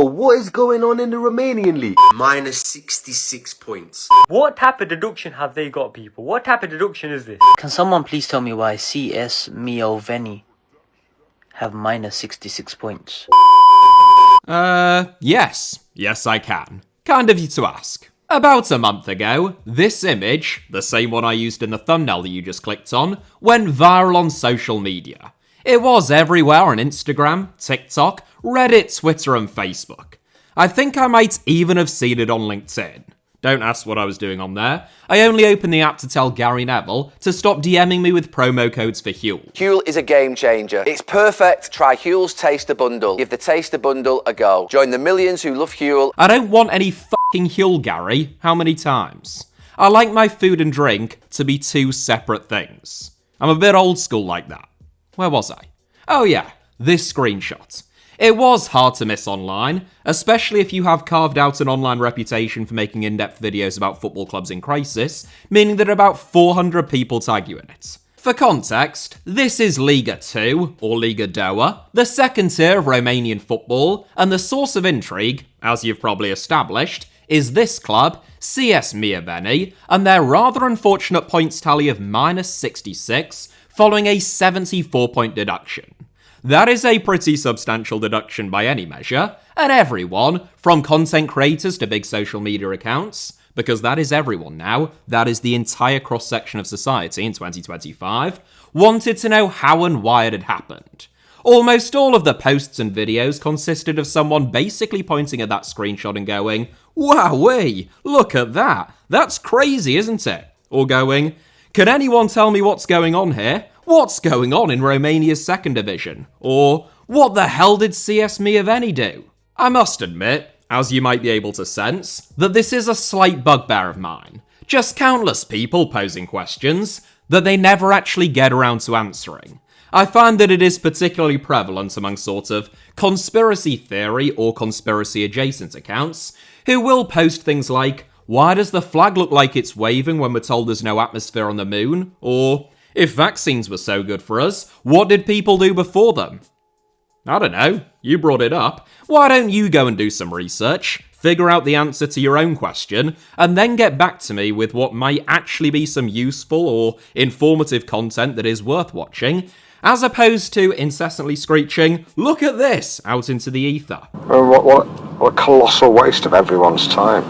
what is going on in the Romanian league? Minus 66 points. What type of deduction have they got, people? What type of deduction is this? Can someone please tell me why CS Mioveni have minus 66 points? Yes. Yes, I can. Kind of you to ask. About a month ago, this image, the same one I used in the thumbnail that you just clicked on, went viral on social media. It was everywhere on Instagram, TikTok, Reddit, Twitter, and Facebook. I think I might even have seen it on LinkedIn. Don't ask what I was doing on there. I only opened the app to tell Gary Neville to stop DMing me with promo codes for Huel. Huel is a game changer. It's perfect. Try Huel's Taster Bundle. Give the Taster Bundle a go. Join the millions who love Huel. I don't want any fucking Huel, Gary. How many times? I like my food and drink to be two separate things. I'm a bit old school like that. Where was I? Oh yeah, this screenshot. It was hard to miss online, especially if you have carved out an online reputation for making in-depth videos about football clubs in crisis, meaning that about 400 people tag you in it. For context, this is Liga 2, or Liga Doua, the second tier of Romanian football, and the source of intrigue, as you've probably established, is this club, CS Mioveni, and their rather unfortunate points tally of minus 66, following a 74-point deduction. That is a pretty substantial deduction by any measure, and everyone, from content creators to big social media accounts, because that is everyone now, that is the entire cross-section of society in 2025, wanted to know how and why it had happened. Almost all of the posts and videos consisted of someone basically pointing at that screenshot and going, "Wowee, look at that, that's crazy, isn't it?" Or going, "Can anyone tell me what's going on here? What's going on in Romania's second division?" Or, "What the hell did CS Mioveni do?" I must admit, as you might be able to sense, that this is a slight bugbear of mine. Just countless people posing questions that they never actually get around to answering. I find that it is particularly prevalent among sort of conspiracy theory or conspiracy adjacent accounts who will post things like, "Why does the flag look like it's waving when we're told there's no atmosphere on the moon?" Or, "If vaccines were so good for us, what did people do before them?" I don't know, you brought it up. Why don't you go and do some research, figure out the answer to your own question, and then get back to me with what might actually be some useful or informative content that is worth watching, as opposed to incessantly screeching, "Look at this," out into the ether. What a colossal waste of everyone's time.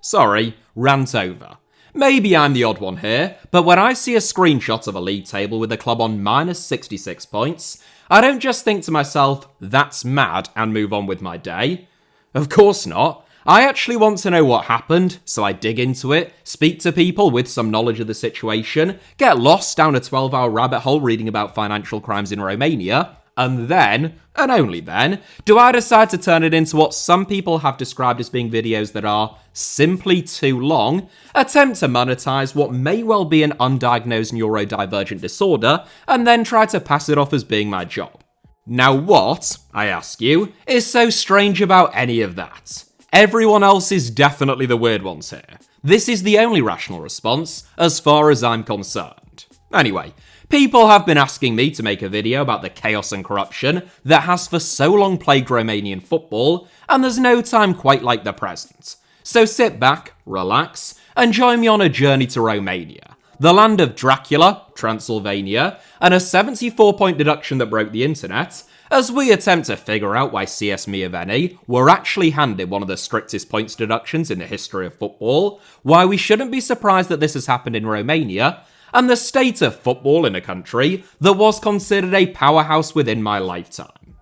Sorry, rant over. Maybe I'm the odd one here, but when I see a screenshot of a league table with a club on minus 66 points, I don't just think to myself, "That's mad," and move on with my day. Of course not. I actually want to know what happened, so I dig into it, speak to people with some knowledge of the situation, get lost down a 12-hour rabbit hole reading about financial crimes in Romania, and then, and only then, do I decide to turn it into what some people have described as being videos that are simply too long, attempt to monetize what may well be an undiagnosed neurodivergent disorder, and then try to pass it off as being my job. Now what, I ask you, is so strange about any of that? Everyone else is definitely the weird ones here. This is the only rational response, as far as I'm concerned. Anyway, people have been asking me to make a video about the chaos and corruption that has for so long plagued Romanian football, and there's no time quite like the present. So sit back, relax, and join me on a journey to Romania, the land of Dracula, Transylvania, and a 74-point deduction that broke the internet, as we attempt to figure out why CS Mioveni were actually handed one of the strictest points deductions in the history of football, why we shouldn't be surprised that this has happened in Romania, and the state of football in a country that was considered a powerhouse within my lifetime.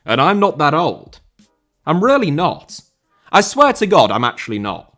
And I'm not that old. I'm really not. I swear to God, I'm actually not.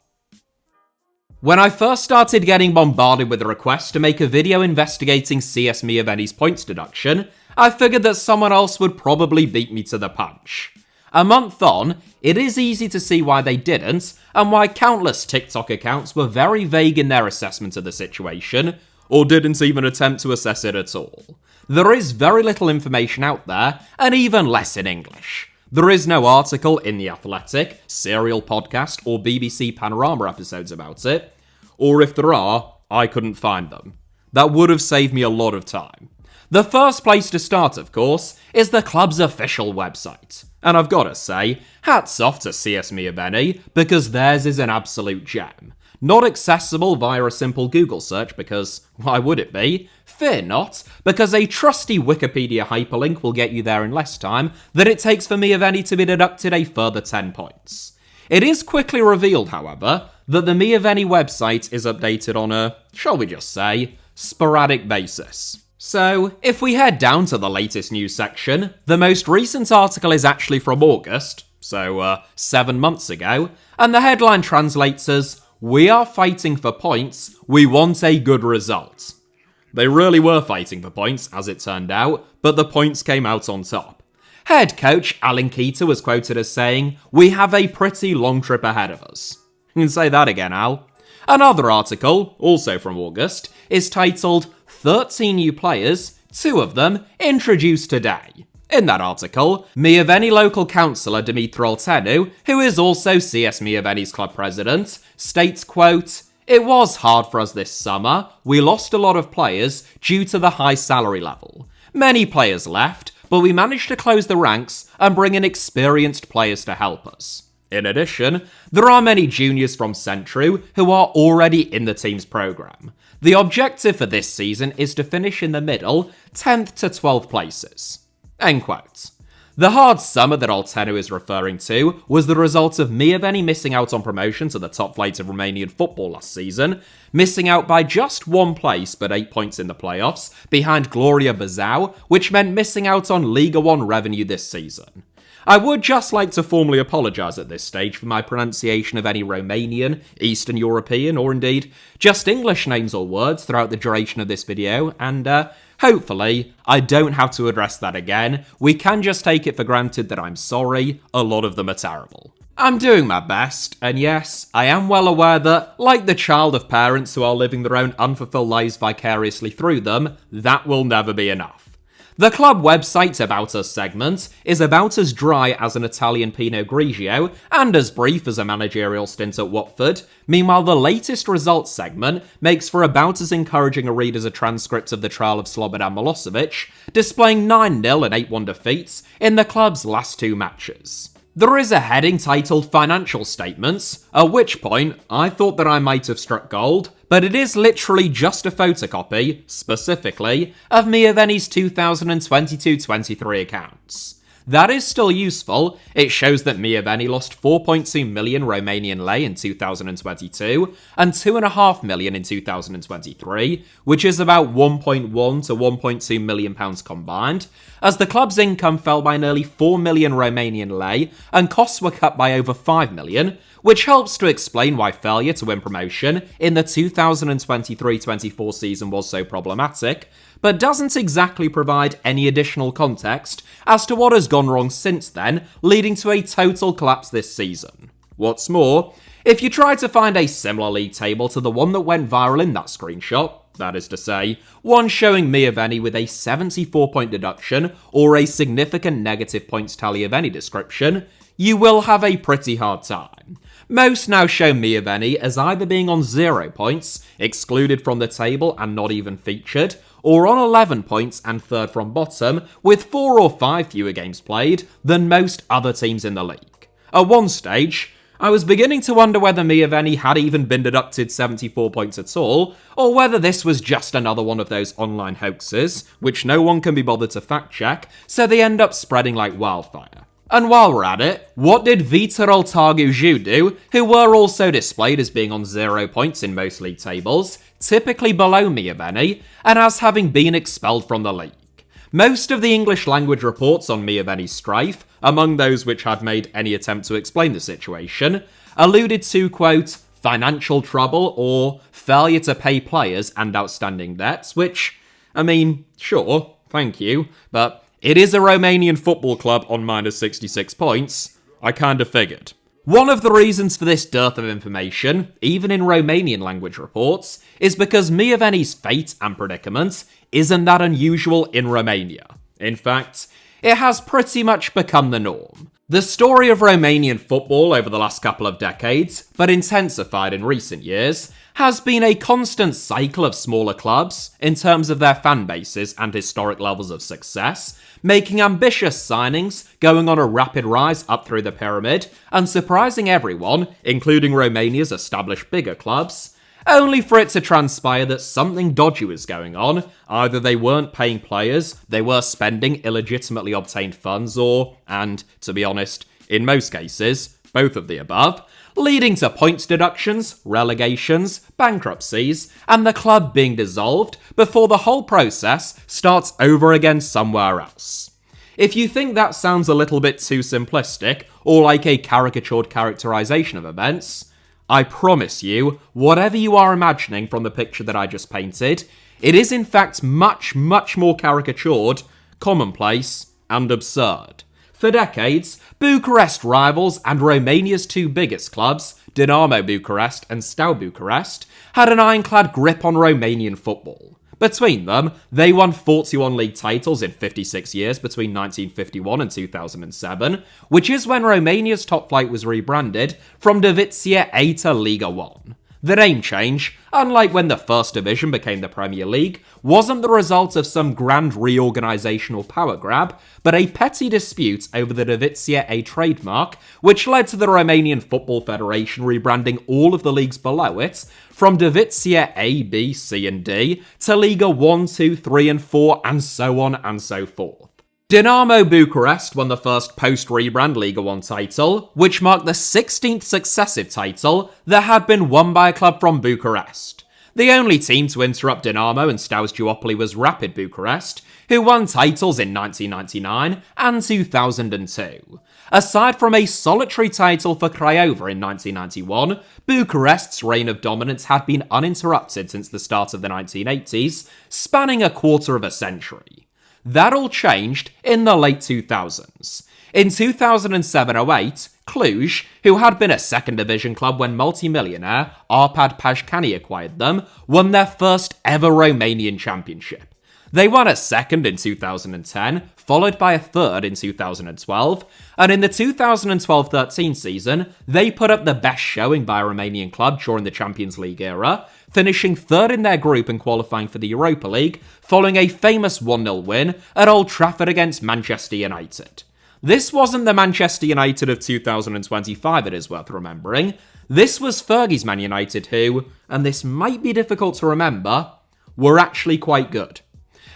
When I first started getting bombarded with a request to make a video investigating CS Mioveni's points deduction, I figured that someone else would probably beat me to the punch. A month on, it is easy to see why they didn't, and why countless TikTok accounts were very vague in their assessment of the situation, or didn't even attempt to assess it at all. There is very little information out there, and even less in English. There is no article in The Athletic, Serial Podcast, or BBC Panorama episodes about it, or if there are, I couldn't find them. That would have saved me a lot of time. The first place to start, of course, is the club's official website. And I've gotta say, hats off to CS Mioveni, because theirs is an absolute gem. Not accessible via a simple Google search because, why would it be? Fear not, because a trusty Wikipedia hyperlink will get you there in less time than it takes for Mioveni to be deducted a further 10 points. It is quickly revealed, however, that the Mioveni website is updated on a, shall we just say, sporadic basis. So, if we head down to the latest news section, the most recent article is actually from August, so 7 months ago, and the headline translates as, "We are fighting for points, we want a good result." They really were fighting for points, as it turned out, but the points came out on top. Head coach Alan Keita was quoted as saying, "We have a pretty long trip ahead of us." You can say that again, Al. Another article, also from August, is titled 13 new players, 2 of them introduced today. In that article, Mioveni local councillor Dimitri Oltenu, who is also CS Mioveni's club president, states, quote, "It was hard for us this summer. We lost a lot of players due to the high salary level. Many players left, but we managed to close the ranks and bring in experienced players to help us. In addition, there are many juniors from Centru who are already in the team's programme. The objective for this season is to finish in the middle, 10th to 12th places." End quote. The hard summer that Oltenu is referring to was the result of Mioveni missing out on promotion to the top flight of Romanian football last season, missing out by just 1 place but 8 points in the playoffs, behind Gloria Bazau, which meant missing out on Liga 1 revenue this season. I would just like to formally apologise at this stage for my pronunciation of any Romanian, Eastern European, or indeed just English names or words throughout the duration of this video, and hopefully I don't have to address that again. We can just take it for granted that I'm sorry, a lot of them are terrible. I'm doing my best, and yes, I am well aware that, like the child of parents who are living their own unfulfilled lives vicariously through them, that will never be enough. The club website's About Us segment is about as dry as an Italian Pinot Grigio and as brief as a managerial stint at Watford. Meanwhile, the latest results segment makes for about as encouraging a read as a transcript of the trial of Slobodan Milosevic, displaying 9-0 and 8-1 defeats in the club's last 2 matches. There is a heading titled Financial Statements, at which point I thought that I might have struck gold, but it is literally just a photocopy, specifically, of Mioveni's 2022-23 accounts. That is still useful. It shows that Mioveni lost 4.2 million Romanian lei in 2022 and 2.5 million in 2023, which is about 1.1 to 1.2 million pounds combined, as the club's income fell by nearly 4 million Romanian lei and costs were cut by over 5 million, which helps to explain why failure to win promotion in the 2023-24 season was so problematic, but doesn't exactly provide any additional context as to what has gone wrong since then, leading to a total collapse this season. What's more, if you try to find a similar league table to the one that went viral in that screenshot, that is to say, one showing Mioveni with a 74-point deduction or a significant negative points tally of any description, you will have a pretty hard time. Most now show Mioveni as either being on 0 points, excluded from the table and not even featured, or on 11 points and third from bottom, with 4 or 5 fewer games played than most other teams in the league. At one stage, I was beginning to wonder whether Mioveni had even been deducted 74 points at all, or whether this was just another one of those online hoaxes, which no one can be bothered to fact check, so they end up spreading like wildfire. And while we're at it, what did Vitor Oltagu do, who were also displayed as being on 0 points in most league tables, typically below Mioveni, and as having been expelled from the league? Most of the English language reports on Mioveni's strife, among those which had made any attempt to explain the situation, alluded to, quote, financial trouble or failure to pay players and outstanding debts, which, I mean, sure, thank you, but it is a Romanian football club on minus 66 points. I kind of figured. One of the reasons for this dearth of information, even in Romanian language reports, is because Mioveni's fate and predicament isn't that unusual in Romania. In fact, it has pretty much become the norm. The story of Romanian football over the last couple of decades, but intensified in recent years, has been a constant cycle of smaller clubs in terms of their fan bases and historic levels of success, making ambitious signings, going on a rapid rise up through the pyramid, and surprising everyone, including Romania's established bigger clubs, only for it to transpire that something dodgy was going on. Either they weren't paying players, they were spending illegitimately obtained funds, or, and to be honest, in most cases, both of the above, leading to points deductions, relegations, bankruptcies, and the club being dissolved before the whole process starts over again somewhere else. If you think that sounds a little bit too simplistic, or like a caricatured characterization of events, I promise you, whatever you are imagining from the picture that I just painted, it is in fact much, much more caricatured, commonplace, and absurd. For decades, Bucharest rivals and Romania's two biggest clubs, Dinamo Bucharest and Steaua Bucharest, had an ironclad grip on Romanian football. Between them, they won 41 league titles in 56 years between 1951 and 2007, which is when Romania's top flight was rebranded from Divizia A to Liga 1. The name change, unlike when the First Division became the Premier League, wasn't the result of some grand reorganisational power grab, but a petty dispute over the Divizia A trademark, which led to the Romanian Football Federation rebranding all of the leagues below it from Divizia A, B, C and D to Liga 1, 2, 3 and 4 and so on and so forth. Dinamo Bucharest won the first post-rebrand Liga 1 title, which marked the 16th successive title that had been won by a club from Bucharest. The only team to interrupt Dinamo and Steaua's duopoly was Rapid Bucharest, who won titles in 1999 and 2002. Aside from a solitary title for Craiova in 1991, Bucharest's reign of dominance had been uninterrupted since the start of the 1980s, spanning a quarter of a century. That all changed in the late 2000s. In 2007-08, Cluj, who had been a second division club when multi-millionaire Arpad Pajcani acquired them, won their first ever Romanian championship. They won a second in 2010, followed by a third in 2012, and in the 2012-13 season, they put up the best showing by a Romanian club during the Champions League era, finishing third in their group and qualifying for the Europa League, following a famous 1-0 win at Old Trafford against Manchester United. This wasn't the Manchester United of 2025, it is worth remembering. This was Fergie's Man United who, and this might be difficult to remember, were actually quite good.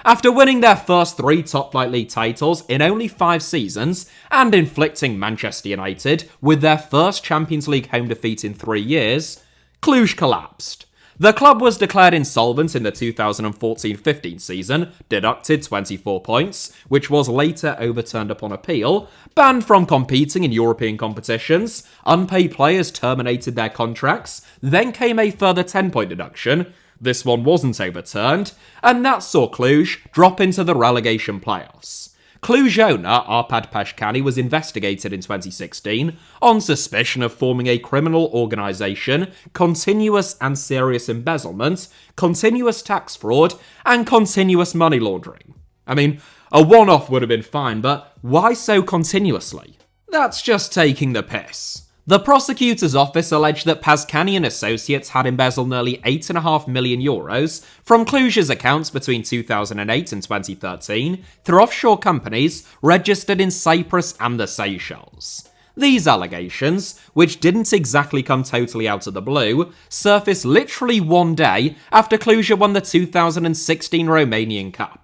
After winning their first 3 top-flight league titles in only 5 seasons, and inflicting Manchester United with their first Champions League home defeat in 3 years, Cluj collapsed. The club was declared insolvent in the 2014-15 season, deducted 24 points, which was later overturned upon appeal, banned from competing in European competitions, unpaid players terminated their contracts, then came a further 10-point deduction. This one wasn't overturned, and that saw Cluj drop into the relegation playoffs. Cluj owner Arpad Pajcani was investigated in 2016 on suspicion of forming a criminal organisation, continuous and serious embezzlement, continuous tax fraud, and continuous money laundering. I mean, a one-off would have been fine, but why so continuously? That's just taking the piss. The prosecutor's office alleged that Pajcani and associates had embezzled nearly €8.5 million from Cluj's accounts between 2008 and 2013 through offshore companies registered in Cyprus and the Seychelles. These allegations, which didn't exactly come totally out of the blue, surfaced literally one day after Cluj won the 2016 Romanian Cup.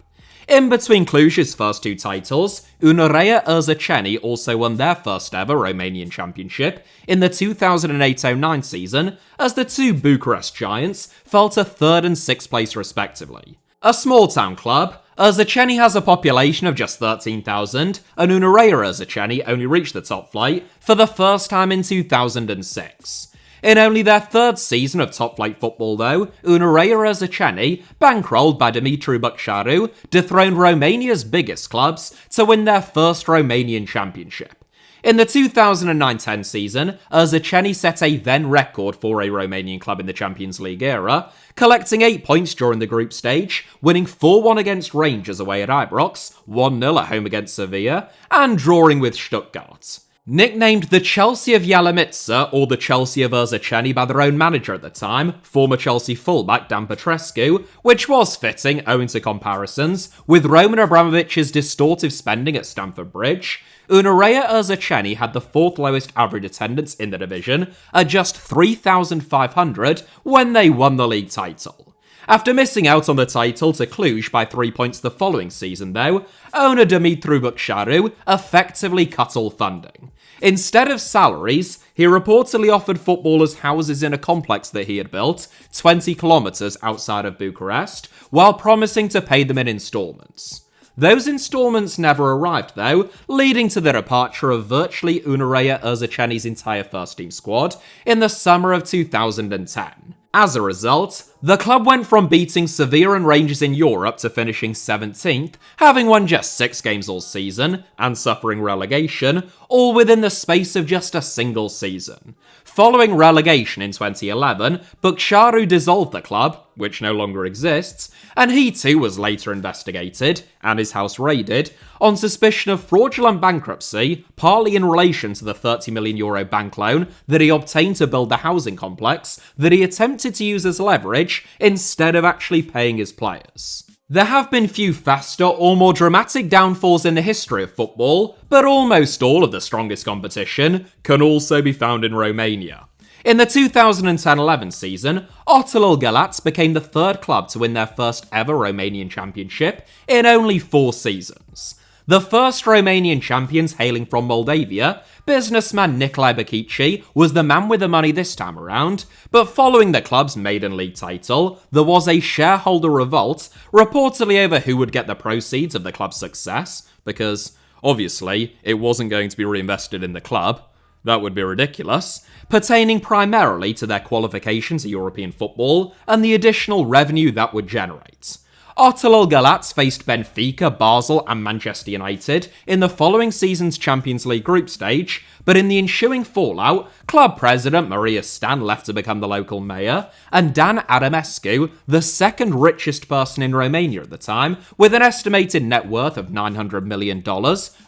In between Cluj's first 2 titles, Unirea Urziceni also won their first ever Romanian championship in the 2008-09 season, as the 2 Bucharest giants fell to 3rd and 6th place respectively. A small town club, Urziceni has a population of just 13,000, and Unirea Urziceni only reached the top flight for the first time in 2006. In only their 3rd season of top-flight football, though, Unirea Urziceni, bankrolled by Dumitru Băcșaru, dethroned Romania's biggest clubs to win their first Romanian championship. In the 2009-10 season, Urziceni set a then record for a Romanian club in the Champions League era, collecting 8 points during the group stage, winning 4-1 against Rangers away at Ibrox, 1-0 at home against Sevilla, and drawing with Stuttgart. Nicknamed the Chelsea of Yalomitsa or the Chelsea of Urziceni by their own manager at the time, former Chelsea fullback Dan Petrescu, which was fitting owing to comparisons, with Roman Abramovich's distortive spending at Stamford Bridge, Unirea Urziceni had the fourth lowest average attendance in the division at just 3,500 when they won the league title. After missing out on the title to Cluj by 3 points the following season though, owner Dumitru Băcșaru effectively cut all funding. Instead of salaries, he reportedly offered footballers houses in a complex that he had built 20 kilometres outside of Bucharest, while promising to pay them in instalments. Those instalments never arrived though, leading to the departure of virtually Unirea Urziceni's entire first-team squad in the summer of 2010. As a result, the club went from beating Sevilla and Rangers in Europe to finishing 17th, having won just 6 games all season, and suffering relegation, all within the space of just a single season. Following relegation in 2011, Băcșaru dissolved the club, which no longer exists, and he too was later investigated, and his house raided, on suspicion of fraudulent bankruptcy, partly in relation to the €30 million bank loan that he obtained to build the housing complex that he attempted to use as leverage instead of actually paying his players. There have been few faster or more dramatic downfalls in the history of football, but almost all of the strongest competition can also be found in Romania. In the 2010-11 season, Otelul Galati became the third club to win their first ever Romanian championship in only 4 seasons. The first Romanian champions hailing from Moldavia, businessman Nicolae Băcșici was the man with the money this time around, but following the club's maiden league title, there was a shareholder revolt, reportedly over who would get the proceeds of the club's success, because, obviously, it wasn't going to be reinvested in the club. That would be ridiculous, pertaining primarily to their qualification to European football and the additional revenue that would generate. Otelul Galati faced Benfica, Basel and Manchester United in the following season's Champions League group stage, but in the ensuing fallout, club president Maria Stan left to become the local mayor, and Dan Adamescu, the second richest person in Romania at the time, with an estimated net worth of $900 million,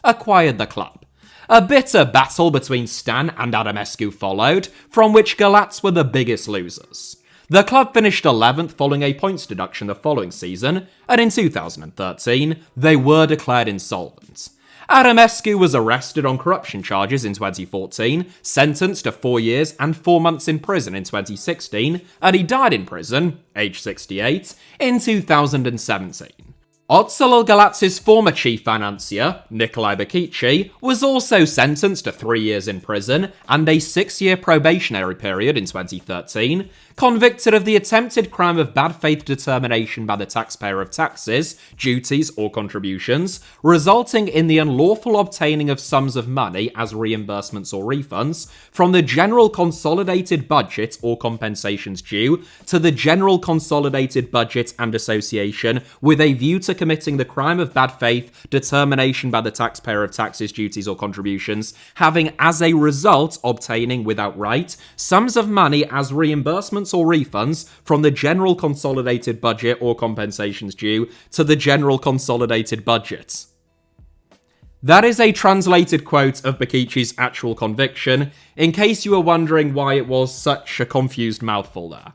acquired the club. A bitter battle between Stan and Adamescu followed, from which Galati were the biggest losers. The club finished 11th following a points deduction the following season, and in 2013, they were declared insolvent. Adamescu was arrested on corruption charges in 2014, sentenced to 4 years and 4 months in prison in 2016, and he died in prison, aged 68, in 2017. Otelul Galati's former chief financier, Nicolae Băcșici, was also sentenced to 3 years in prison and a 6-year probationary period in 2013, convicted of the attempted crime of bad faith determination by the taxpayer of taxes, duties or contributions, resulting in the unlawful obtaining of sums of money as reimbursements or refunds from the general consolidated budget or compensations due to the general consolidated budget and association with a view to committing the crime of bad faith determination by the taxpayer of taxes, duties or contributions, having as a result obtaining without right sums of money as reimbursements or refunds from the general consolidated budget or compensations due to the general consolidated budget. That is a translated quote of Băcșici's actual conviction, in case you were wondering why it was such a confused mouthful there.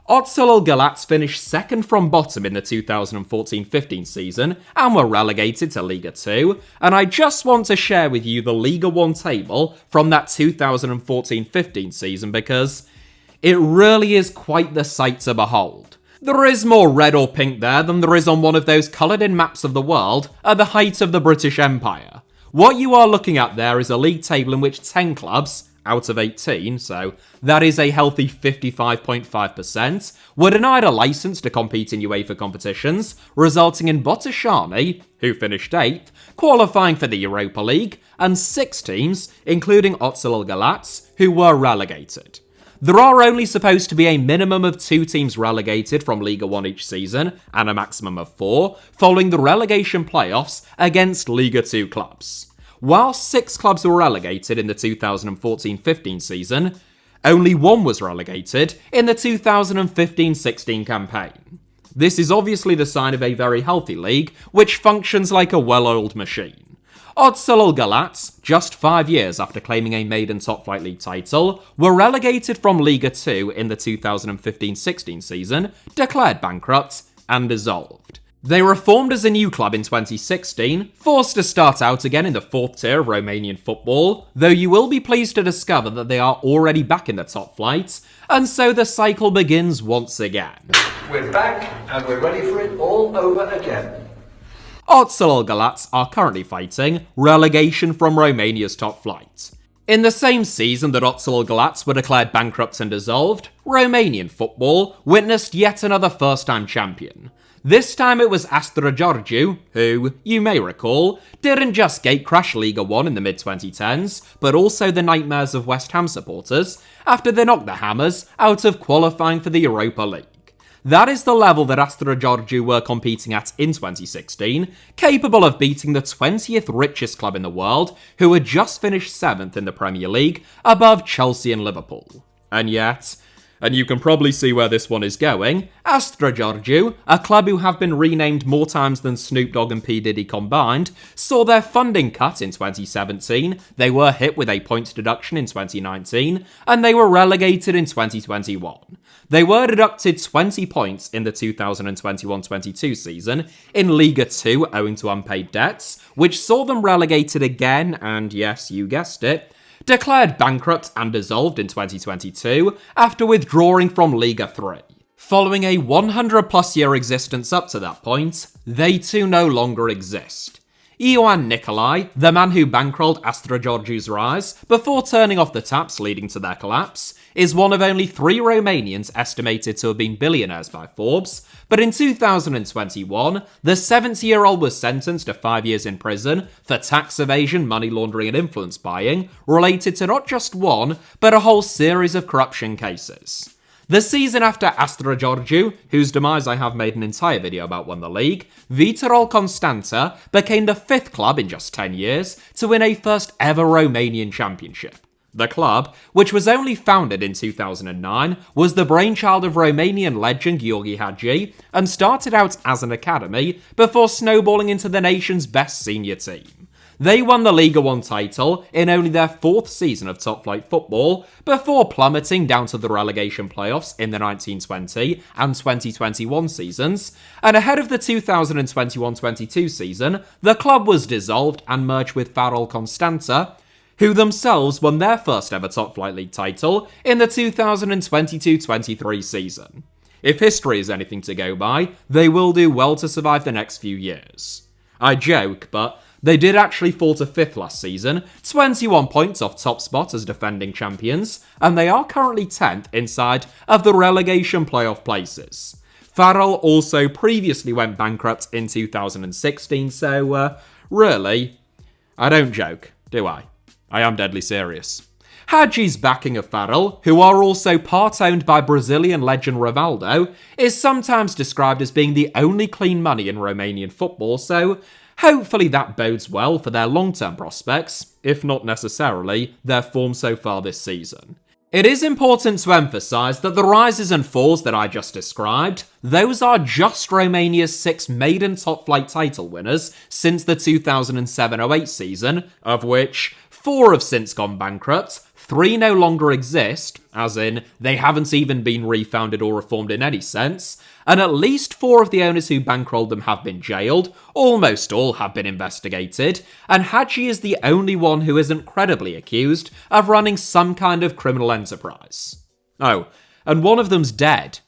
Otelul Galati finished second from bottom in the 2014-15 season and were relegated to Liga 2, and I just want to share with you the Liga 1 table from that 2014-15 season because it really is quite the sight to behold. There is more red or pink there than there is on one of those coloured-in maps of the world at the height of the British Empire. What you are looking at there is a league table in which 10 clubs, out of 18, so that is a healthy 55.5%, were denied a licence to compete in UEFA competitions, resulting in Botoșani, who finished 8th, qualifying for the Europa League, and 6 teams, including Otelul Galati, who were relegated. There are only supposed to be a minimum of 2 teams relegated from Liga 1 each season, and a maximum of 4, following the relegation playoffs against Liga 2 clubs. While 6 clubs were relegated in the 2014-15 season, only 1 was relegated in the 2015-16 campaign. This is obviously the sign of a very healthy league, which functions like a well-oiled machine. Otelul Galati, just 5 years after claiming a maiden top-flight league title, were relegated from Liga 2 in the 2015-16 season, declared bankrupt, and dissolved. They were formed as a new club in 2016, forced to start out again in the 4th tier of Romanian football, though you will be pleased to discover that they are already back in the top flight, and so the cycle begins once again. We're back and we're ready for it all over again. Otelul Galati are currently fighting relegation from Romania's top flight. In the same season that Otelul Galati were declared bankrupt and dissolved, Romanian football witnessed yet another first-time champion. This time it was Astra Giurgiu, who, you may recall, didn't just gatecrash Liga 1 in the mid-2010s, but also the nightmares of West Ham supporters after they knocked the Hammers out of qualifying for the Europa League. That is the level that Astra Giurgiu were competing at in 2016, capable of beating the 20th richest club in the world, who had just finished 7th in the Premier League, above Chelsea and Liverpool. And yet, and you can probably see where this one is going, Astra Giurgiu, a club who have been renamed more times than Snoop Dogg and P. Diddy combined, saw their funding cut in 2017, they were hit with a points deduction in 2019, and they were relegated in 2021. They were deducted 20 points in the 2021-22 season in Liga 2 owing to unpaid debts, which saw them relegated again and, yes, you guessed it, declared bankrupt and dissolved in 2022 after withdrawing from Liga 3. Following a 100-plus year existence up to that point, they too no longer exist. Ioan Nicolae, the man who bankrolled Astra Giurgiu's rise before turning off the taps leading to their collapse, is one of only 3 Romanians estimated to have been billionaires by Forbes, but in 2021, the 70-year-old was sentenced to 5 years in prison for tax evasion, money laundering and influence buying, related to not just one, but a whole series of corruption cases. The season after Astra Giurgiu, whose demise I have made an entire video about, won the league, Viitorul Constanta became the 5th club in just 10 years to win a first ever Romanian championship. The club, which was only founded in 2009, was the brainchild of Romanian legend Gheorghe Hagi and started out as an academy before snowballing into the nation's best senior team. They won the Liga 1 title in only their 4th season of top-flight football, before plummeting down to the relegation playoffs in the 1920 and 2021 seasons, and ahead of the 2021-22 season, the club was dissolved and merged with Viitorul Constanta, who themselves won their first ever top-flight league title in the 2022-23 season. If history is anything to go by, they will do well to survive the next few years. I joke, but they did actually fall to 5th last season, 21 points off top spot as defending champions, and they are currently 10th inside of the relegation playoff places. Viitorul also previously went bankrupt in 2016, so, really, I don't joke, do I? I am deadly serious. Hagi's backing of Viitorul, who are also part-owned by Brazilian legend Rivaldo, is sometimes described as being the only clean money in Romanian football, so hopefully that bodes well for their long-term prospects, if not necessarily their form so far this season. It is important to emphasise that the rises and falls that I just described, those are just Romania's 6 maiden top-flight title winners since the 2007-08 season, of which 4 have since gone bankrupt, 3 no longer exist, as in they haven't even been refounded or reformed in any sense, and at least 4 of the owners who bankrolled them have been jailed, almost all have been investigated, and Hagi is the only one who isn't credibly accused of running some kind of criminal enterprise. Oh, and one of them's dead.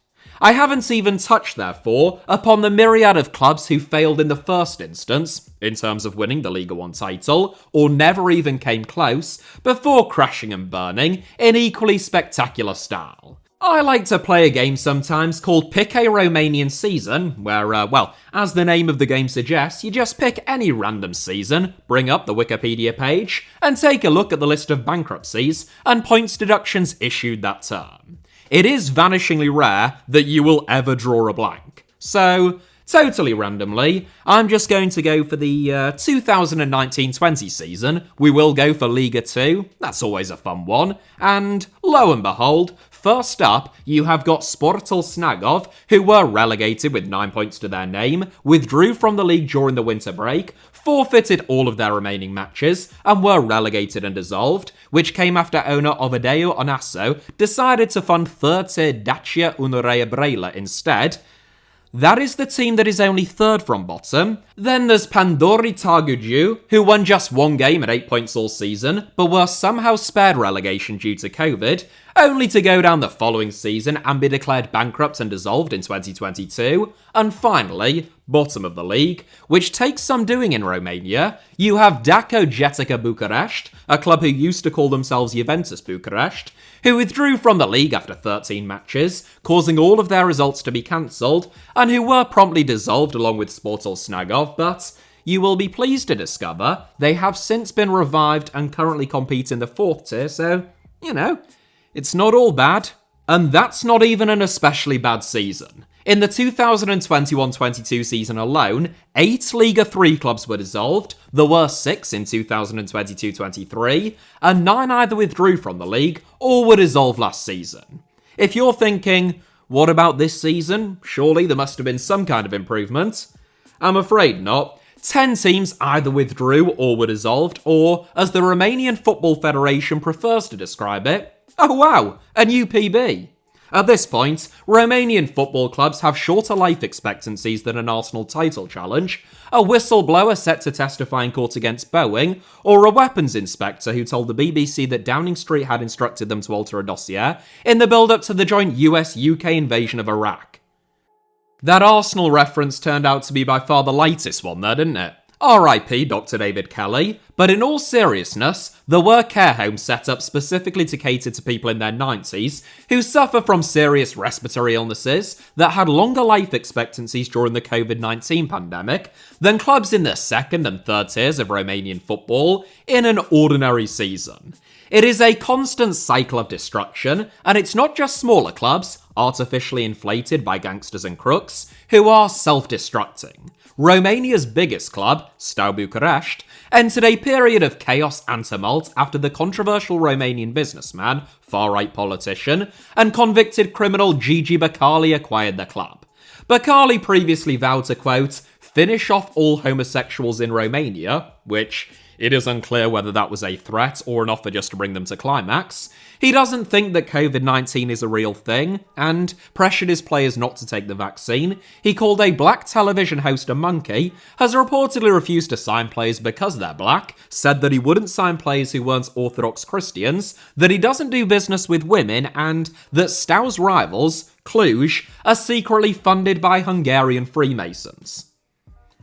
I haven't even touched, therefore, upon the myriad of clubs who failed in the first instance, in terms of winning the Liga 1 title, or never even came close, before crashing and burning in equally spectacular style. I like to play a game sometimes called Pick a Romanian Season, where, well, as the name of the game suggests, you just pick any random season, bring up the Wikipedia page, and take a look at the list of bankruptcies and points deductions issued that term. It is vanishingly rare that you will ever draw a blank. So, Totally randomly, I'm just going to go for the 2019-20 season. We will go for Liga 2, that's always a fun one. And lo and behold, first up, you have got Sportul Snagov, who were relegated with 9 points to their name, withdrew from the league during the winter break, forfeited all of their remaining matches, and were relegated and dissolved, which came after owner Ovidiu Onasso decided to fund third-tier Dacia Unirea Brăila instead. That is the team that is only third from bottom. Then there's Pandori Targugiu, who won just one game at 8 points all season, but were somehow spared relegation due to COVID, only to go down the following season and be declared bankrupt and dissolved in 2022. And finally, bottom of the league, which takes some doing in Romania, you have Daco Jetica Bucharest, a club who used to call themselves Juventus Bucharest, who withdrew from the league after 13 matches, causing all of their results to be cancelled, and who were promptly dissolved along with Sportul Snagov, but you will be pleased to discover they have since been revived and currently compete in the 4th tier, so, you know, it's not all bad. And that's not even an especially bad season. In the 2021-22 season alone, 8 Liga 3 clubs were dissolved, there were 6 in 2022-23, and 9 either withdrew from the league or were dissolved last season. If you're thinking, what about this season? Surely there must have been some kind of improvement. I'm afraid not. 10 teams either withdrew or were dissolved, or, as the Romanian Football Federation prefers to describe it, oh wow, a new PB. At this point, Romanian football clubs have shorter life expectancies than an Arsenal title challenge, a whistleblower set to testify in court against Boeing, or a weapons inspector who told the BBC that Downing Street had instructed them to alter a dossier in the build-up to the joint US-UK invasion of Iraq. That Arsenal reference turned out to be by far the lightest one there, didn't it? R.I.P. Dr. David Kelly, but in all seriousness, there were care homes set up specifically to cater to people in their 90s who suffer from serious respiratory illnesses that had longer life expectancies during the COVID-19 pandemic than clubs in the 2nd and 3rd tiers of Romanian football in an ordinary season. It is a constant cycle of destruction, and it's not just smaller clubs, artificially inflated by gangsters and crooks, who are self-destructing. Romania's biggest club, Steaua Bucharest, entered a period of chaos and tumult after the controversial Romanian businessman, far-right politician, and convicted criminal Gigi Becali acquired the club. Becali previously vowed to, quote, finish off all homosexuals in Romania, which it is unclear whether that was a threat or an offer just to bring them to climax. He doesn't think that COVID-19 is a real thing, and pressured his players not to take the vaccine. He called a black television host a monkey, has reportedly refused to sign players because they're black, said that he wouldn't sign players who weren't Orthodox Christians, that he doesn't do business with women, and that Steaua's rivals, Cluj, are secretly funded by Hungarian Freemasons.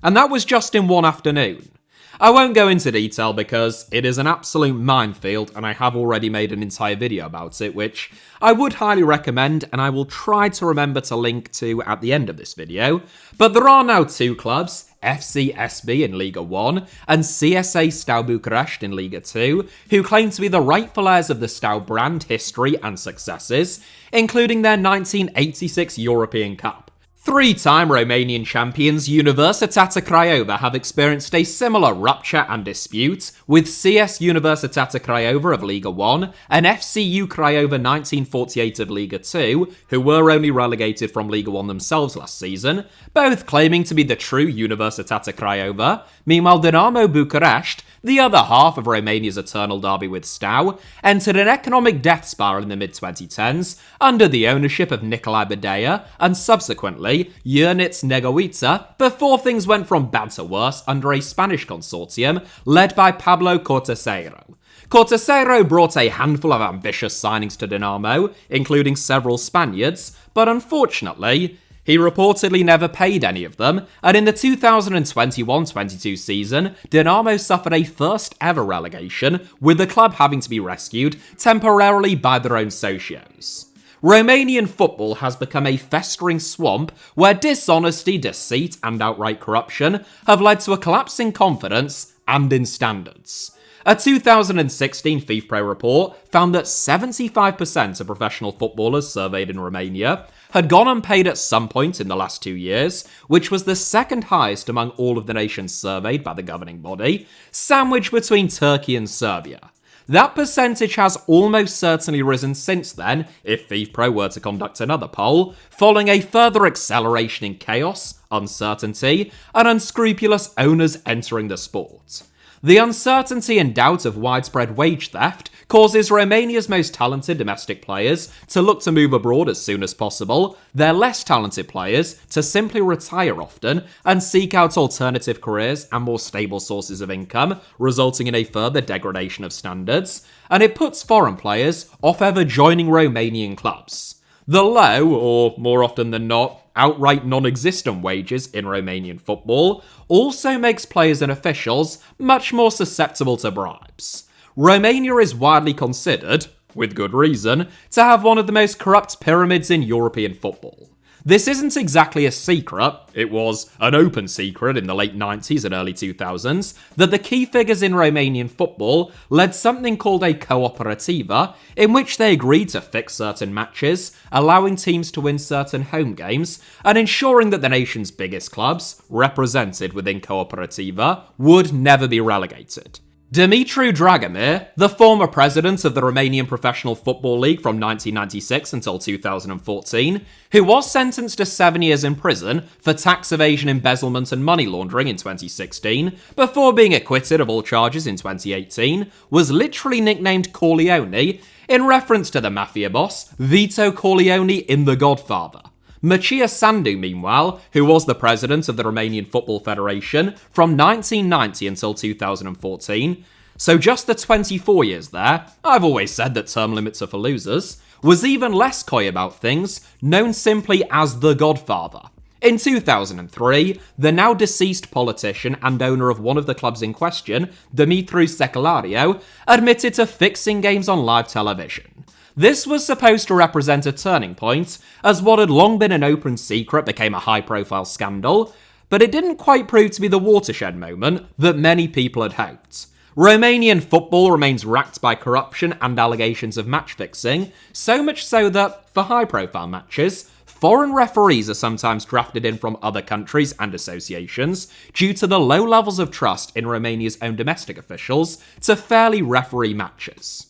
And that was just in one afternoon. I won't go into detail because it is an absolute minefield and I have already made an entire video about it, which I would highly recommend and I will try to remember to link to at the end of this video. But there are now 2 clubs, FCSB in Liga 1 and CSA Steaua Bucharest in Liga 2, who claim to be the rightful heirs of the Steaua brand, history and successes, including their 1986 European Cup. 3-time Romanian champions Universitatea Craiova have experienced a similar rupture and dispute, with CS Universitatea Craiova of Liga 1 and FCU Craiova 1948 of Liga 2, who were only relegated from Liga 1 themselves last season, both claiming to be the true Universitatea Craiova. Meanwhile, Dinamo Bucharest, the other half of Romania's eternal derby with Steaua, entered an economic death spiral in the mid-2010s under the ownership of Nicolae Bedea and subsequently Ionita Negoița, before things went from bad to worse under a Spanish consortium led by Pablo Cortesero. Cortesero brought a handful of ambitious signings to Dinamo, including several Spaniards, but unfortunately, he reportedly never paid any of them, and in the 2021-22 season, Dinamo suffered a first ever relegation, with the club having to be rescued temporarily by their own socios. Romanian football has become a festering swamp where dishonesty, deceit, and outright corruption have led to a collapse in confidence and in standards. A 2016 FIFPro report found that 75% of professional footballers surveyed in Romania had gone unpaid at some point in the last 2 years, which was the second highest among all of the nations surveyed by the governing body, sandwiched between Turkey and Serbia. That percentage has almost certainly risen since then, if FIFPro were to conduct another poll, following a further acceleration in chaos, uncertainty, and unscrupulous owners entering the sport. The uncertainty and doubt of widespread wage theft causes Romania's most talented domestic players to look to move abroad as soon as possible, their less talented players to simply retire often and seek out alternative careers and more stable sources of income, resulting in a further degradation of standards, and it puts foreign players off ever joining Romanian clubs. The low, or more often than not, outright non-existent wages in Romanian football also makes players and officials much more susceptible to bribes. Romania is widely considered, with good reason, to have one of the most corrupt pyramids in European football. This isn't exactly a secret, it was an open secret in the late 90s and early 2000s, that the key figures in Romanian football led something called a cooperativa, in which they agreed to fix certain matches, allowing teams to win certain home games, and ensuring that the nation's biggest clubs, represented within cooperativa, would never be relegated. Dumitru Dragomir, the former president of the Romanian Professional Football League from 1996 until 2014, who was sentenced to 7 years in prison for tax evasion, embezzlement and money laundering in 2016, before being acquitted of all charges in 2018, was literally nicknamed Corleone in reference to the mafia boss Vito Corleone in The Godfather. Macia Sandu, meanwhile, who was the president of the Romanian Football Federation from 1990 until 2014, so just the 24 years there, I've always said that term limits are for losers, was even less coy about things, known simply as The Godfather. In 2003, the now deceased politician and owner of one of the clubs in question, Dumitru Seculario, admitted to fixing games on live television. This was supposed to represent a turning point, as what had long been an open secret became a high-profile scandal, but it didn't quite prove to be the watershed moment that many people had hoped. Romanian football remains racked by corruption and allegations of match fixing, so much so that, for high-profile matches, foreign referees are sometimes drafted in from other countries and associations due to the low levels of trust in Romania's own domestic officials to fairly referee matches.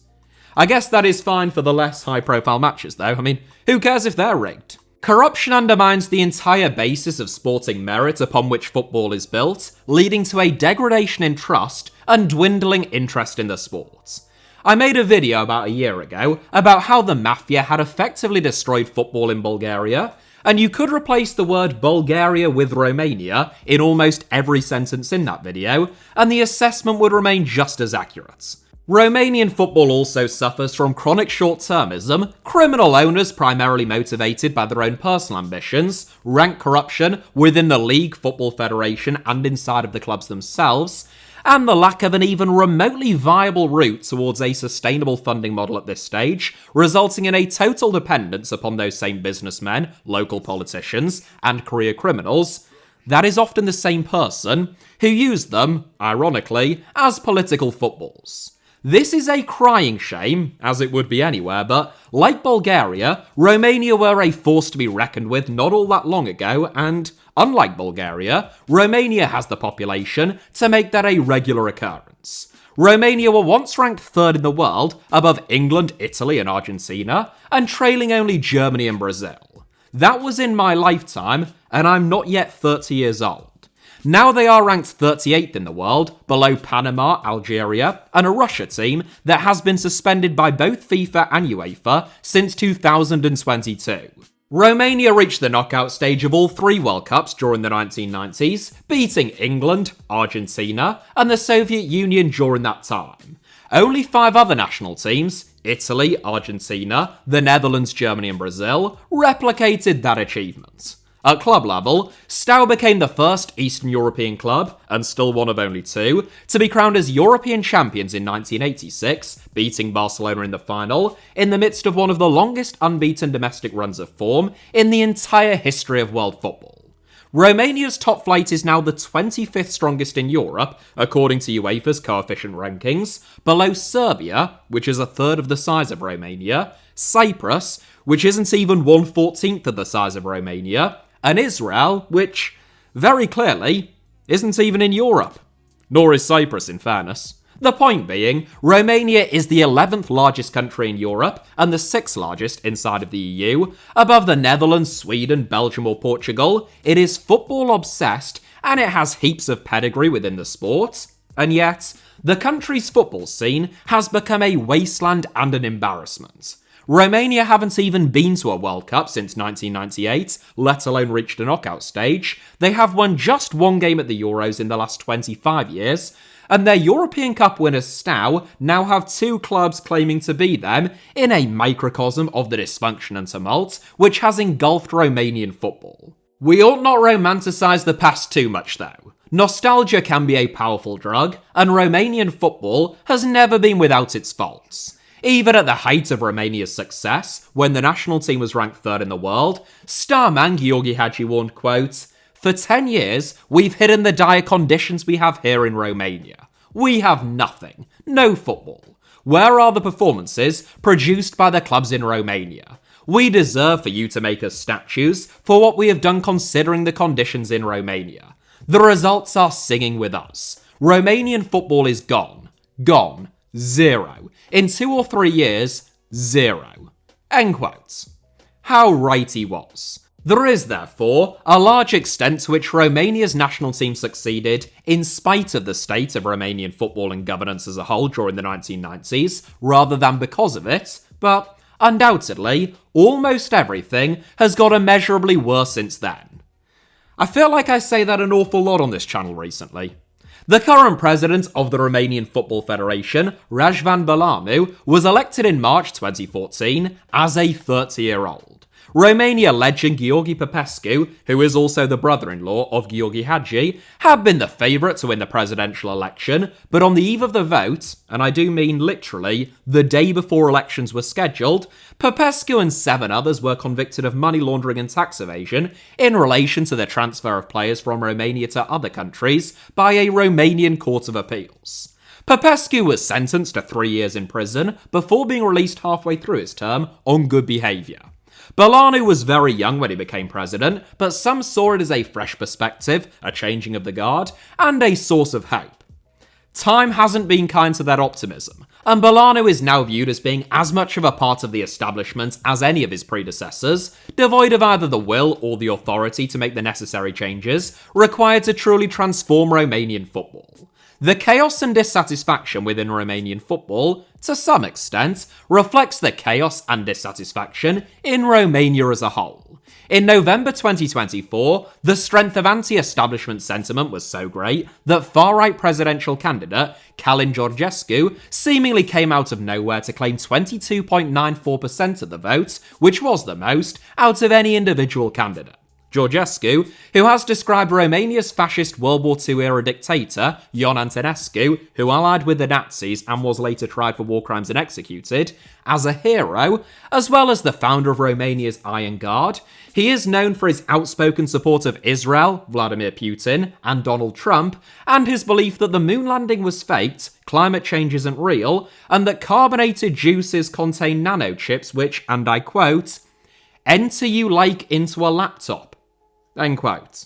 I guess that is fine for the less high-profile matches, though. I mean, who cares if they're rigged? Corruption undermines the entire basis of sporting merit upon which football is built, leading to a degradation in trust and dwindling interest in the sport. I made a video about a year ago about how the mafia had effectively destroyed football in Bulgaria, and you could replace the word Bulgaria with Romania in almost every sentence in that video, and the assessment would remain just as accurate. Romanian football also suffers from chronic short-termism, criminal owners primarily motivated by their own personal ambitions, rank corruption within the league, football federation, and inside of the clubs themselves, and the lack of an even remotely viable route towards a sustainable funding model at this stage, resulting in a total dependence upon those same businessmen, local politicians, and career criminals. That is often the same person who use them, ironically, as political footballs. This is a crying shame, as it would be anywhere, but like Bulgaria, Romania were a force to be reckoned with not all that long ago, and unlike Bulgaria, Romania has the population to make that a regular occurrence. Romania were once ranked third in the world, above England, Italy and Argentina, and trailing only Germany and Brazil. That was in my lifetime, and I'm not yet 30 years old. Now they are ranked 38th in the world, below Panama, Algeria, and a Russia team that has been suspended by both FIFA and UEFA since 2022. Romania reached the knockout stage of all three World Cups during the 1990s, beating England, Argentina, and the Soviet Union during that time. Only 5 other national teams, Italy, Argentina, the Netherlands, Germany, and Brazil, replicated that achievement. At club level, Steaua became the first Eastern European club, and still one of only 2, to be crowned as European champions in 1986, beating Barcelona in the final, in the midst of one of the longest unbeaten domestic runs of form in the entire history of world football. Romania's top flight is now the 25th strongest in Europe, according to UEFA's coefficient rankings, below Serbia, which is a third of the size of Romania, Cyprus, which isn't even 1/14th of the size of Romania, and Israel, which, very clearly, isn't even in Europe. Nor is Cyprus, in fairness. The point being, Romania is the 11th largest country in Europe and the 6th largest inside of the EU. Above the Netherlands, Sweden, Belgium or Portugal, it is football obsessed and it has heaps of pedigree within the sport. And yet, the country's football scene has become a wasteland and an embarrassment. Romania haven't even been to a World Cup since 1998, let alone reached a knockout stage. They have won just one game at the Euros in the last 25 years, and their European Cup winners Steaua now have two clubs claiming to be them in a microcosm of the dysfunction and tumult which has engulfed Romanian football. We ought not romanticise the past too much though. Nostalgia can be a powerful drug, and Romanian football has never been without its faults. Even at the height of Romania's success, when the national team was ranked third in the world, star man Gheorghe Hagi warned, quote, "For 10 years, we've hidden the dire conditions we have here in Romania. We have nothing. No football. Where are the performances produced by the clubs in Romania? We deserve for you to make us statues for what we have done considering the conditions in Romania. The results are singing with us. Romanian football is gone. Gone. Zero. In 2 or 3 years, zero." End quote. How right he was. There is, therefore, a large extent to which Romania's national team succeeded in spite of the state of Romanian football and governance as a whole during the 1990s, rather than because of it, but undoubtedly, almost everything has got immeasurably worse since then. I feel like I say that an awful lot on this channel recently. The current president of the Romanian Football Federation, Răzvan Bălanu, was elected in March 2014 as a 30-year-old. Romania legend Gheorghe Popescu, who is also the brother-in-law of Gheorghe Hagi, had been the favourite to win the presidential election, but on the eve of the vote, and I do mean literally the day before elections were scheduled, Popescu and 7 others were convicted of money laundering and tax evasion in relation to the transfer of players from Romania to other countries by a Romanian Court of Appeals. Popescu was sentenced to 3 years in prison before being released halfway through his term on good behaviour. Bălanu was very young when he became president, but some saw it as a fresh perspective, a changing of the guard, and a source of hope. Time hasn't been kind to that optimism, and Bălanu is now viewed as being as much of a part of the establishment as any of his predecessors, devoid of either the will or the authority to make the necessary changes required to truly transform Romanian football. The chaos and dissatisfaction within Romanian football, to some extent, reflects the chaos and dissatisfaction in Romania as a whole. In November 2024, the strength of anti-establishment sentiment was so great that far-right presidential candidate Călin Georgescu seemingly came out of nowhere to claim 22.94% of the vote, which was the most out of any individual candidate. Georgescu, who has described Romania's fascist World War II-era dictator, Ion Antonescu, who allied with the Nazis and was later tried for war crimes and executed, as a hero, as well as the founder of Romania's Iron Guard. He is known for his outspoken support of Israel, Vladimir Putin, and Donald Trump, and his belief that the moon landing was faked, climate change isn't real, and that carbonated juices contain nanochips which, and I quote, "enter you like into a laptop." End quote.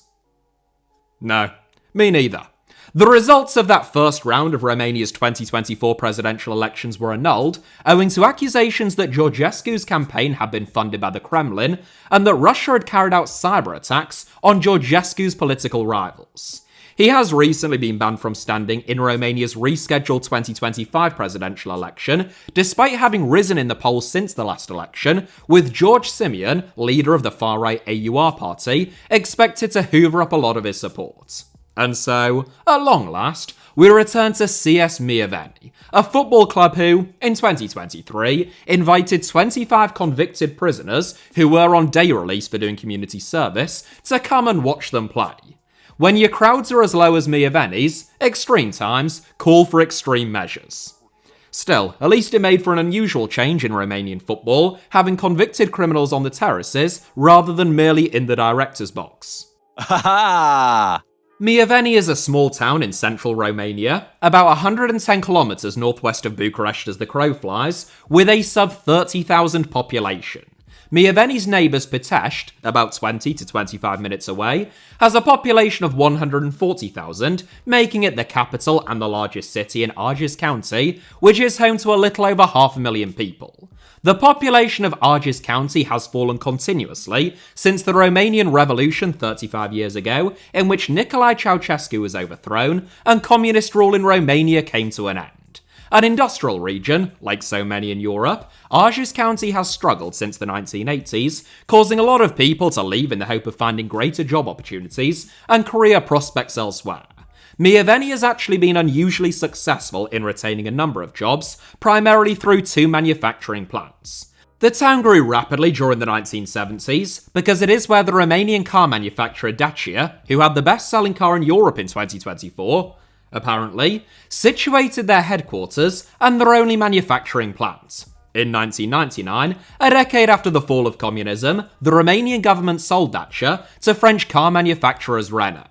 No, me neither. The results of that first round of Romania's 2024 presidential elections were annulled, owing to accusations that Georgescu's campaign had been funded by the Kremlin, and that Russia had carried out cyber attacks on Georgescu's political rivals. He has recently been banned from standing in Romania's rescheduled 2025 presidential election, despite having risen in the polls since the last election, with George Simion, leader of the far-right AUR party, expected to hoover up a lot of his support. And so, at long last, we return to CS Mioveni, a football club who, in 2023, invited 25 convicted prisoners who were on day release for doing community service to come and watch them play. When your crowds are as low as Mioveni's, extreme times call for extreme measures. Still, at least it made for an unusual change in Romanian football, having convicted criminals on the terraces rather than merely in the director's box. Ha ha! Mioveni is a small town in central Romania, about 110 kilometers northwest of Bucharest as the crow flies, with a sub 30,000 population. Mioveni's neighbours Pitești, about 20 to 25 minutes away, has a population of 140,000, making it the capital and the largest city in Argeș County, which is home to a little over 500,000 people. The population of Argeș County has fallen continuously since the Romanian Revolution 35 years ago, in which Nicolae Ceausescu was overthrown and communist rule in Romania came to an end. An industrial region, like so many in Europe, Argeș County has struggled since the 1980s, causing a lot of people to leave in the hope of finding greater job opportunities and career prospects elsewhere. Mioveni has actually been unusually successful in retaining a number of jobs, primarily through 2 manufacturing plants. The town grew rapidly during the 1970s because it is where the Romanian car manufacturer Dacia, who had the best-selling car in Europe in 2024, apparently, situated their headquarters and their only manufacturing plant. In 1999, a decade after the fall of communism, the Romanian government sold Dacia to French car manufacturers Renault.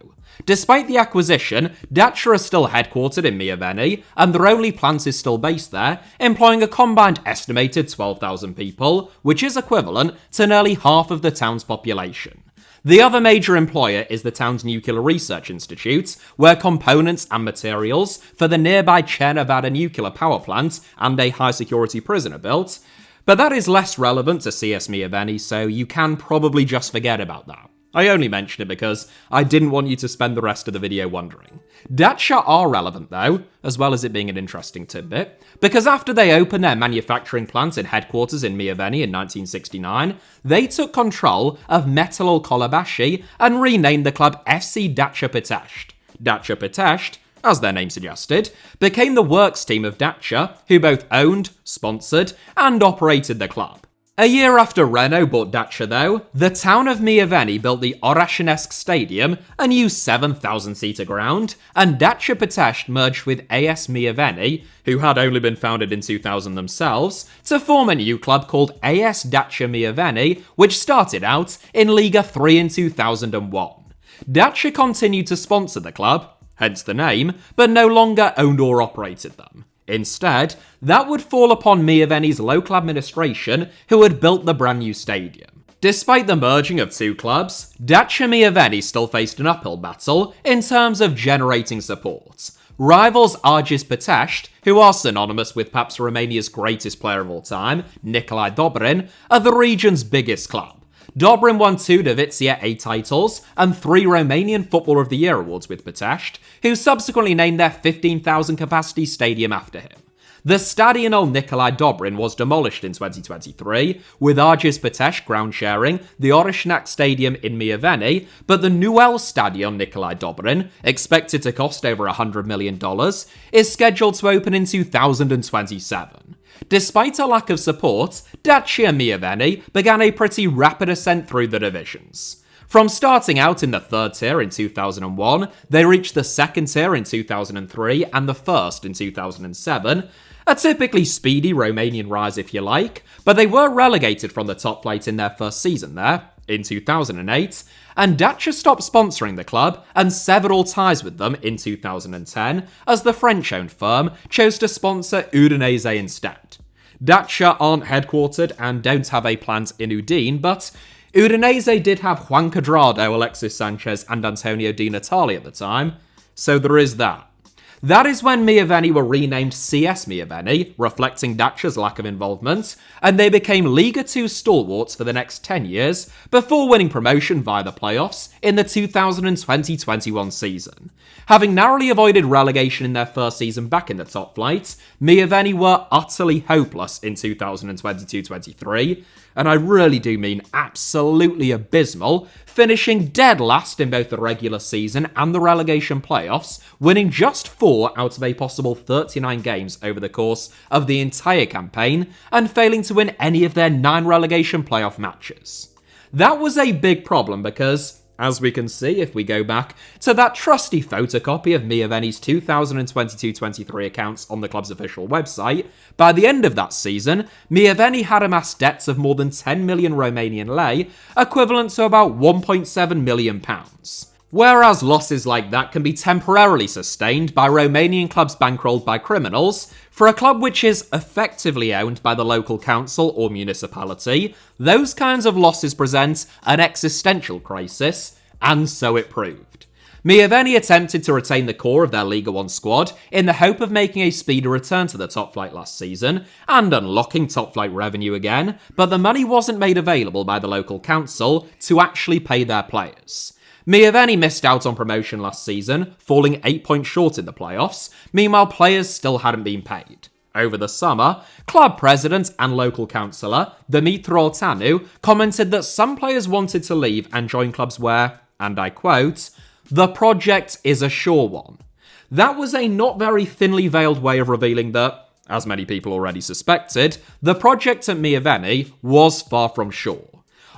Despite the acquisition, Dacia is still headquartered in Mioveni, and their only plant is still based there, employing a combined estimated 12,000 people, which is equivalent to nearly half of the town's population. The other major employer is the town's Nuclear Research Institute, where components and materials for the nearby Cernăvada nuclear power plant and a high-security prison are built, but that is less relevant to CS Mioveni, so you can probably just forget about that. I only mention it because I didn't want you to spend the rest of the video wondering. Dacia are relevant though, as well as it being an interesting tidbit, because after they opened their manufacturing plant and headquarters in Mioveni in 1969, they took control of Metalul Colabashi and renamed the club FC Dacia Pitești. Dacia Pitești, as their name suggested, became the works team of Dacia, who both owned, sponsored, and operated the club. A year after Renault bought Dacia though, the town of Mioveni built the Orașănesc Stadium, a new 7,000-seater ground, and Dacia Pitești merged with AS Mioveni, who had only been founded in 2000 themselves, to form a new club called AS Dacia Mioveni, which started out in Liga 3 in 2001. Dacia continued to sponsor the club, hence the name, but no longer owned or operated them. Instead, that would fall upon Mioveni's local administration, who had built the brand new stadium. Despite the merging of 2 clubs, Dacia Mioveni still faced an uphill battle in terms of generating support. Rivals Argeș Pitești, who are synonymous with perhaps Romania's greatest player of all time, Nicolae Dobrin, are the region's biggest club. Dobrin won 2 Divizia A titles and 3 Romanian Footballer of the Year awards with Pitești, who subsequently named their 15,000 capacity stadium after him. The Stadionul Nicolae Dobrin was demolished in 2023, with Argeș Pitești ground sharing the Orașănesc Stadium in Mioveni, but the Noul Stadion Nicolae Dobrin, expected to cost over $100 million, is scheduled to open in 2027. Despite a lack of support, Dacia Mioveni began a pretty rapid ascent through the divisions. From starting out in the 3rd tier in 2001, they reached the 2nd tier in 2003 and the 1st in 2007, a typically speedy Romanian rise if you like, but they were relegated from the top flight in their first season there, in 2008, and Dacia stopped sponsoring the club and severed all ties with them in 2010 as the French-owned firm chose to sponsor Udinese instead. Dacia aren't headquartered and don't have a plant in Udine, but Udinese did have Juan Cuadrado, Alexis Sanchez and Antonio Di Natale at the time, so there is that. That is when Mioveni were renamed CS Mioveni, reflecting Dacia's lack of involvement, and they became Liga 2 stalwarts for the next 10 years before winning promotion via the playoffs in the 2020-21 season. Having narrowly avoided relegation in their first season back in the top flight, Mioveni were utterly hopeless in 2022-23, and I really do mean absolutely abysmal, finishing dead last in both the regular season and the relegation playoffs, winning just 4 out of a possible 39 games over the course of the entire campaign, and failing to win any of their 9 relegation playoff matches. That was a big problem because, as we can see if we go back to that trusty photocopy of Mioveni's 2022-23 accounts on the club's official website. By the end of that season, Mioveni had amassed debts of more than 10 million Romanian lei, equivalent to about £1.7 million. Whereas losses like that can be temporarily sustained by Romanian clubs bankrolled by criminals, for a club which is effectively owned by the local council or municipality, those kinds of losses present an existential crisis, and so it proved. Mioveni attempted to retain the core of their Liga 1 squad in the hope of making a speedy return to the top flight last season and unlocking top flight revenue again, but the money wasn't made available by the local council to actually pay their players. Mioveni missed out on promotion last season, falling 8 points short in the playoffs. Meanwhile, players still hadn't been paid. Over the summer, club president and local councillor Dumitru Olteanu commented that some players wanted to leave and join clubs where, and I quote, "the project is a sure one." That was a not very thinly veiled way of revealing that, as many people already suspected, the project at Mioveni was far from sure.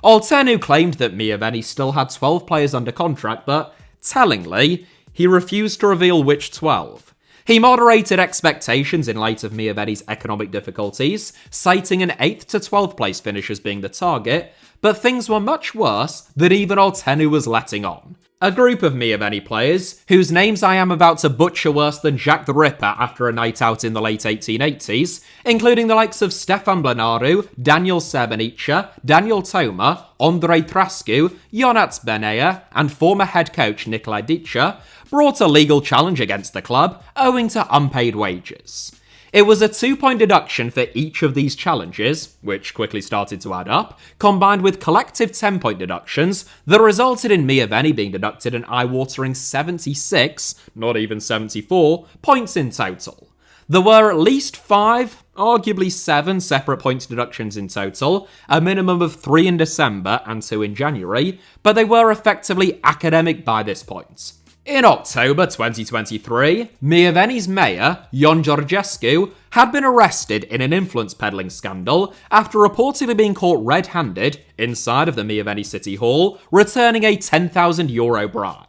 Olteanu claimed that Mioveni still had 12 players under contract, but, tellingly, he refused to reveal which 12. He moderated expectations in light of Mioveni's economic difficulties, citing an 8th to 12th place finish as being the target, but things were much worse than even Olteanu was letting on. A group of Mioveni players, whose names I am about to butcher worse than Jack the Ripper after a night out in the late 1880s, including the likes of Stefan Blanaru, Daniel Serbenice, Daniel Toma, Andrei Trascu, Ionat Benea, and former head coach Nicolae Dice, brought a legal challenge against the club owing to unpaid wages. It was a 2-point deduction for each of these challenges, which quickly started to add up, combined with collective 10-point deductions that resulted in Mioveni being deducted an eye-watering 76, not even 74, points in total. There were at least 5, arguably 7 separate points deductions in total, a minimum of 3 in December and 2 in January, but they were effectively academic by this point. In October 2023, Mioveni's mayor, Ion Georgescu, had been arrested in an influence peddling scandal after reportedly being caught red-handed inside of the Mioveni City Hall, returning a €10,000 bribe.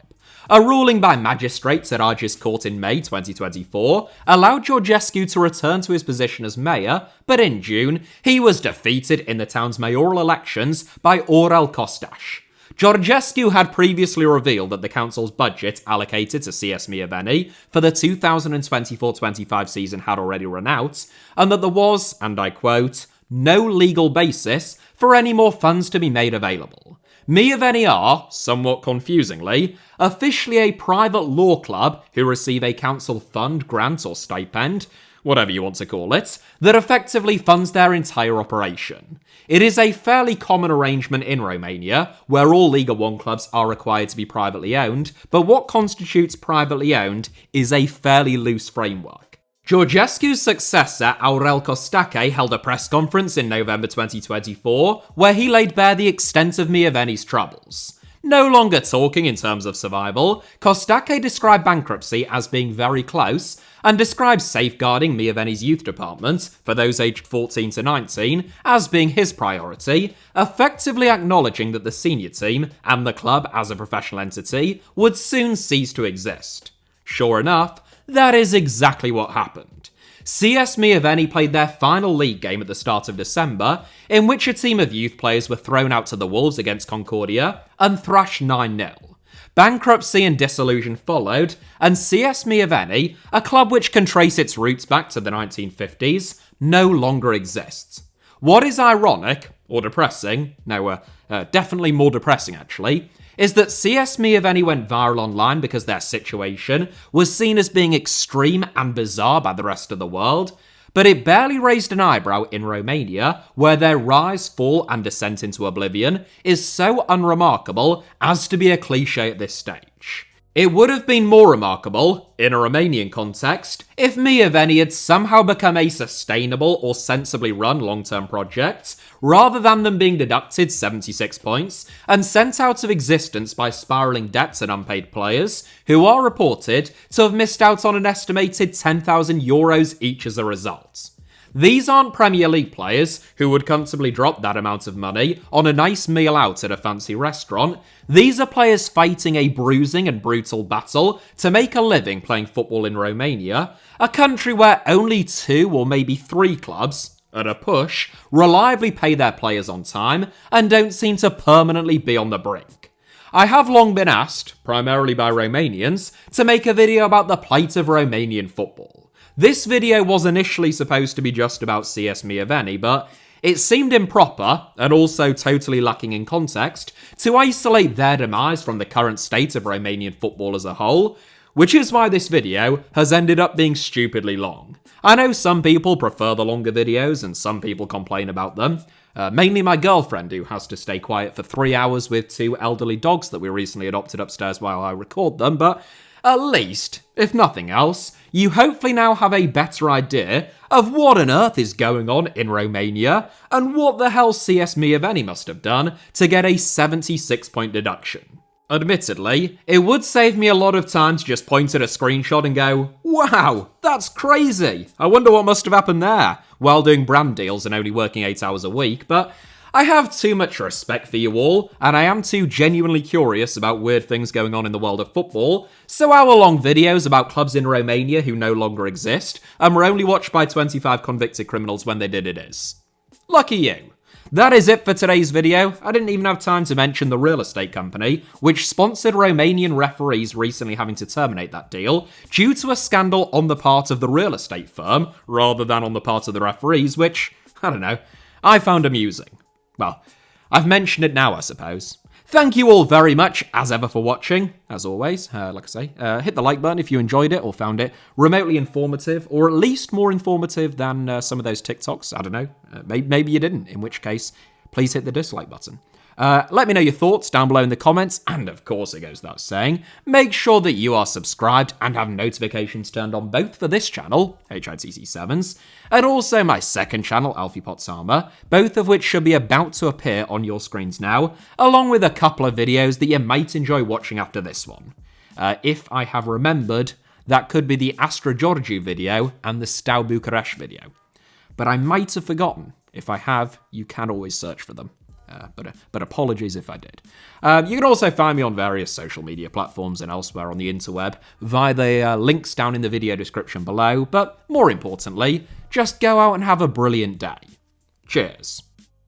A ruling by magistrates at Argis Court in May 2024 allowed Georgescu to return to his position as mayor, but in June, he was defeated in the town's mayoral elections by Aurel Costaș. Georgescu had previously revealed that the council's budget allocated to CS Mioveni for the 2024-25 season had already run out, and that there was, and I quote, "no legal basis for any more funds to be made available." Mioveni are, somewhat confusingly, officially a private law club who receive a council fund, grant or stipend, whatever you want to call it, that effectively funds their entire operation. It is a fairly common arrangement in Romania, where all Liga 1 clubs are required to be privately owned, but what constitutes privately owned is a fairly loose framework. Georgescu's successor, Aurel Costache, held a press conference in November 2024, where he laid bare the extent of Mioveni's troubles. No longer talking in terms of survival, Costache described bankruptcy as being very close, and described safeguarding Mioveni's youth department, for those aged 14 to 19, as being his priority, effectively acknowledging that the senior team, and the club as a professional entity, would soon cease to exist. Sure enough, that is exactly what happened. CS Mioveni played their final league game at the start of December, in which a team of youth players were thrown out to the wolves against Concordia and thrashed 9-0. Bankruptcy and disillusion followed, and CS Mioveni, a club which can trace its roots back to the 1950s, no longer exists. What is ironic, or depressing, definitely more depressing actually, is that CS Mioveni went viral online because their situation was seen as being extreme and bizarre by the rest of the world, but it barely raised an eyebrow in Romania, where their rise, fall, and descent into oblivion is so unremarkable as to be a cliche at this stage. It would have been more remarkable, in a Romanian context, if Mioveni had somehow become a sustainable or sensibly run long-term project, rather than them being deducted 76 points and sent out of existence by spiralling debts and unpaid players, who are reported to have missed out on an estimated €10,000 each as a result. These aren't Premier League players who would comfortably drop that amount of money on a nice meal out at a fancy restaurant. These are players fighting a bruising and brutal battle to make a living playing football in Romania, a country where only 2 or maybe 3 clubs, at a push, reliably pay their players on time and don't seem to permanently be on the brink. I have long been asked, primarily by Romanians, to make a video about the plight of Romanian football. This video was initially supposed to be just about CS Mioveni, but it seemed improper, and also totally lacking in context, to isolate their demise from the current state of Romanian football as a whole, which is why this video has ended up being stupidly long. I know some people prefer the longer videos, and some people complain about them. Mainly my girlfriend, who has to stay quiet for 3 hours with 2 elderly dogs that we recently adopted upstairs while I record them, but at least, if nothing else, you hopefully now have a better idea of what on earth is going on in Romania, and what the hell CS Mioveni must have done to get a 76-point deduction. Admittedly, it would save me a lot of time to just point at a screenshot and go, wow, that's crazy, I wonder what must have happened there, while doing brand deals and only working 8 hours a week, but I have too much respect for you all, and I am too genuinely curious about weird things going on in the world of football, so hour-long videos about clubs in Romania who no longer exist, and were only watched by 25 convicted criminals when they did it is. Lucky you. That is it for today's video. I didn't even have time to mention the real estate company, which sponsored Romanian referees recently having to terminate that deal due to a scandal on the part of the real estate firm, rather than on the part of the referees, which, I don't know, I found amusing. Well, I've mentioned it now, I suppose. Thank you all very much, as ever, for watching. As always, like I say, hit the like button if you enjoyed it or found it remotely informative, or at least more informative than some of those TikToks. I don't know. Maybe you didn't, in which case, please hit the dislike button. Let me know your thoughts down below in the comments, and of course it goes without saying, make sure that you are subscribed and have notifications turned on both for this channel, HITC Sevens, and also my second channel, Alfie Potsama, both of which should be about to appear on your screens now, along with a couple of videos that you might enjoy watching after this one. If I have remembered, that could be the Astra Georgiou video and the Steaua Bucharest video. But I might have forgotten. If I have, you can always search for them. But apologies if I did. You can also find me on various social media platforms and elsewhere on the interweb via the links down in the video description below, but more importantly, just go out and have a brilliant day. Cheers.